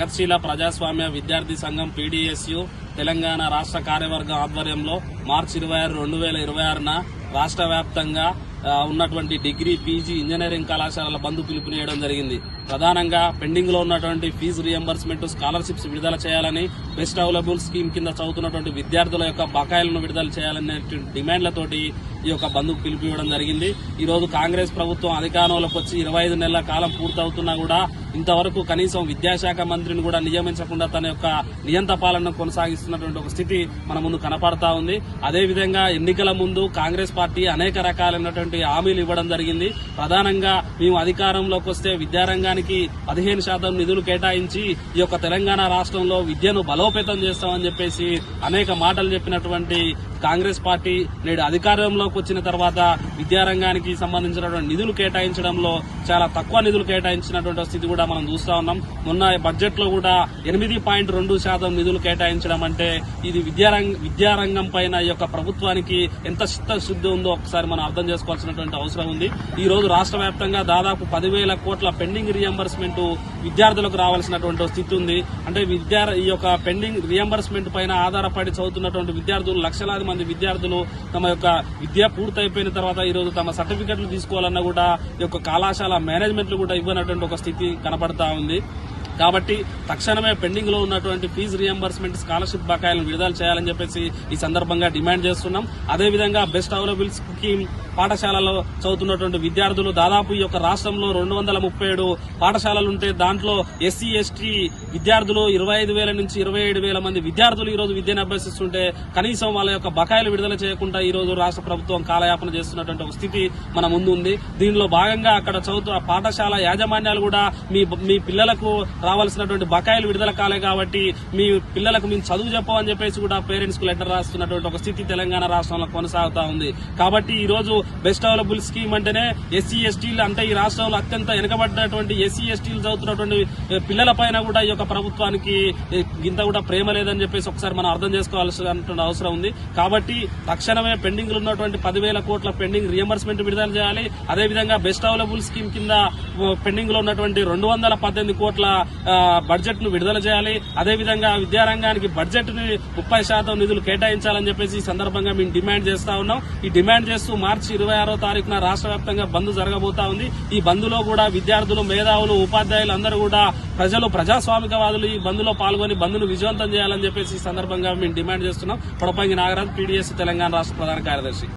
ప్రగతిశీల ప్రజాస్వామ్య విద్యార్థి సంఘం పీడీఎస్యు తెలంగాణ రాష్ట్ర కార్యవర్గం ఆధ్వర్యంలో మార్చి 26, 2026న రాష్ట్ర వ్యాప్తంగా ఉన్నటువంటి డిగ్రీ, పీజీ, ఇంజనీరింగ్ కళాశాలల బంద్ పిలుపునియడం జరిగింది. ప్రధానంగా పెండింగ్ లో ఉన్నటువంటి ఫీజు రియంబర్స్మెంట్, స్కాలర్షిప్స్ విడుదల చేయాలని, బెస్ట్ అవైలబుల్ స్కీమ్ కింద చదువుతున్నటువంటి విద్యార్థుల యొక్క బకాయిలను విడుదల చేయాలనే డిమాండ్లతోటి ఈ యొక్క బంద్కు పిలుపు ఇవ్వడం జరిగింది. ఈ రోజు కాంగ్రెస్ ప్రభుత్వం అధికారంలోకి వచ్చి 25 నెలల కాలం పూర్తవుతున్నా కూడా ఇంతవరకు కనీసం విద్యాశాఖ మంత్రిని కూడా నియమించకుండా తన యొక్క నియంత పాలనను కొనసాగిస్తున్నటువంటి ఒక స్థితి మన ముందు కనపడతా ఉంది. అదేవిధంగా ఎన్నికల ముందు కాంగ్రెస్ పార్టీ అనేక రకాలైనటువంటి హామీలు ఇవ్వడం జరిగింది. ప్రధానంగా మేము అధికారంలోకి వస్తే విద్యారంగానికి 15% నిధులు కేటాయించి ఈ యొక్క తెలంగాణ రాష్ట్రంలో విద్యను బలోపేతం చేస్తామని చెప్పేసి అనేక మాటలు చెప్పినటువంటి కాంగ్రెస్ పార్టీ నేడు అధికారంలోకి వచ్చిన తర్వాత విద్యారంగానికి సంబంధించినటువంటి నిధులు కేటాయించడంలో చాలా తక్కువ నిధులు కేటాయించినటువంటి స్థితి కూడా మనం చూస్తా ఉన్నాం. మొన్న బడ్జెట్ లో కూడా 8.2% నిధులు కేటాయించడం అంటే ఇది విద్యారంగం పైన ఈ యొక్క ప్రభుత్వానికి ఎంత చిత్తశుద్ధి ఉందో ఒకసారి మనం అర్థం చేసుకోవాల్సినటువంటి అవసరం ఉంది. ఈ రోజు రాష్ట్ర వ్యాప్తంగా దాదాపు 10,000 కోట్ల పెండింగ్ రియంబర్స్మెంట్ విద్యార్థులకు రావాల్సినటువంటి స్థితి ఉంది. అంటే ఈ యొక్క పెండింగ్ రియంబర్స్మెంట్ పైన ఆధారపడి చదువుతున్నటువంటి విద్యార్థులు, లక్షలాది మంది విద్యార్థులు తమ యొక్క విద్య పూర్తయిపోయిన తర్వాత ఈ రోజు తమ సర్టిఫికెట్లు తీసుకోవాలన్నా కూడా ఈ యొక్క కళాశాల మేనేజ్మెంట్లు కూడా ఇవ్వనటువంటి ఒక స్థితి కనపడతా ఉంది. కాబట్టి తక్షణమే పెండింగ్ లో ఉన్నటువంటి ఫీజు రియంబర్స్మెంట్, స్కాలర్షిప్ బకాయిలను విడుదల చేయాలని చెప్పేసి ఈ సందర్భంగా డిమాండ్ చేస్తున్నాం. అదేవిధంగా బెస్ట్ అవైలబుల్ స్కీమ్ పాఠశాలలో చదువుతున్నటువంటి విద్యార్థులు దాదాపు ఈ యొక్క రాష్ట్రంలో 237 పాఠశాలలుంటే దాంట్లో ఎస్సీ, ఎస్టీ విద్యార్థులు 25,000 నుంచి 27,000 మంది విద్యార్థులు ఈ రోజు విద్యను అభ్యసిస్తుంటే కనీసం వాళ్ళ యొక్క బకాయిలు విడుదల చేయకుండా ఈ రోజు రాష్ట్ర ప్రభుత్వం కాలయాపన చేస్తున్నటువంటి ఒక స్థితి మన ముందు ఉంది. దీనిలో భాగంగా అక్కడ చదువుతున్న పాఠశాల యాజమాన్యాలు కూడా మీ పిల్లలకు రావాల్సినటువంటి బకాయిలు విడుదల కాలే కాబట్టి మీ పిల్లలకు మేము చదువు చెప్పమని చెప్పేసి కూడా పేరెంట్స్ కు లెటర్ రాస్తున్నటువంటి ఒక స్థితి తెలంగాణ రాష్ట్రంలో కొనసాగుతా ఉంది. కాబట్టి ఈ రోజు బెస్ట్ అవైలబుల్ స్కీమ్ అంటేనే ఎస్సీ, ఎస్టీలు అంటే ఈ రాష్ట్రంలో అత్యంత వెనుకబడ్డటువంటి ఎస్సీ, ఎస్టీలు చదువుతున్నటువంటి పిల్లల పైన కూడా ఈ యొక్క ప్రభుత్వానికి ఇంత కూడా ప్రేమ లేదని చెప్పేసి ఒకసారి మనం అర్థం చేసుకోవాల్సిన అవసరం ఉంది. కాబట్టి తక్షణమే పెండింగ్ లో ఉన్నటువంటి 10,000 కోట్ల పెండింగ్ రియంబర్స్మెంట్ విడుదల చేయాలి. అదేవిధంగా బెస్ట్ అవైలబుల్ స్కీమ్ కింద పెండింగ్ లో ఉన్నటువంటి 218 కోట్ల బడ్జెట్ ను విడుదల చేయాలి. అదేవిధంగా విద్యారంగానికి బడ్జెట్ ని 30% నిధులు కేటాయించాలని చెప్పేసి ఈ సందర్భంగా మేము డిమాండ్ చేస్తా ఉన్నాం. ఈ డిమాండ్ చేస్తూ మార్చి 26వ తారీఖున రాష్ట్ర వ్యాప్తంగా బంద్ జరగబోతా ఉంది. ఈ బంద్ లో కూడా విద్యార్థులు, మేధావులు, ఉపాధ్యాయులు అందరూ కూడా ప్రజాస్వామికవాదులు ఈ బంద్ లో పాల్గొని బంద్ ను విజయవంతం చేయాలని చెప్పేసి ఈ సందర్భంగా మేము డిమాండ్ చేస్తున్నాం. పొడపంగి నాగరాజ్, పీడీఎస్ తెలంగాణ రాష్ట్ర ప్రధాన కార్యదర్శి.